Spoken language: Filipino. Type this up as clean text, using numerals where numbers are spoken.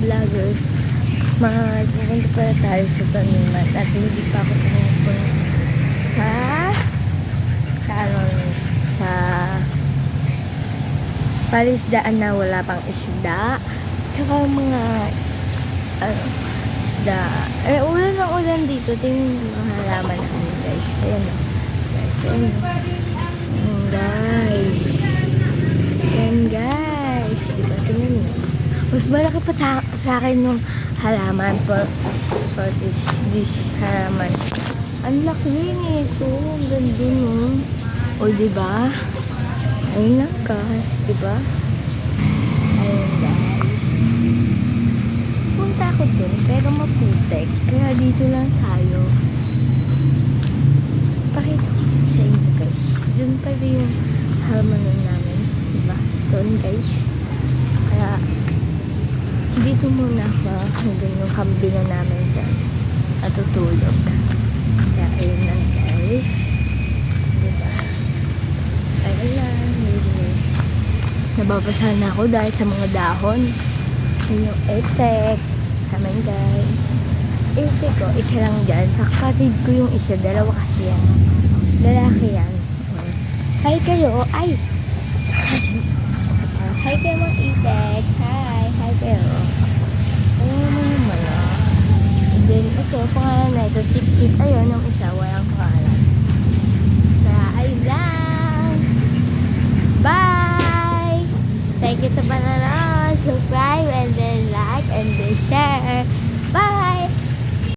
vloggers, pupunta pala tayo sa taniman at hindi pa ako pumunta sa ano, sa palisdaan na wala pang isda, tsaka mga isda. Ulan ng ulan dito. Tingnan yung mga halaman namin, guys. Ayan o. Ayan guys. Diba? Tingnan nyo. Mas malaki pa sa akin yung halaman for this halaman. Ang laki nito. Ang ganda no. O diba? Ayun lang guys. Diba? Ayun guys. Punta ako dun pero maputek. Kaya dito lang tayo. Pakita ko sa inyo guys. Dun pa rin yung halaman namin. Diba? Doon guys. Kaya dito muna ako hanggang yung kambing namin dyan at tutulog. Kaya ayun lang guys. Diba? Ayun lang guys. Nababasa na ako dahil sa mga dahon. Ayun yung etek. Amen guys. Etek ko, isa lang dyan. Sa kapatid ko yung isa. Dalawa kasi yan. Lalaki yan. Hi kayo. Ay! Hi kayo mga itek. Hi. Hi kayo. Ayun naman naman. And then, ito, pangalan na ito. Chip chip. Ayun, yung isa. Walang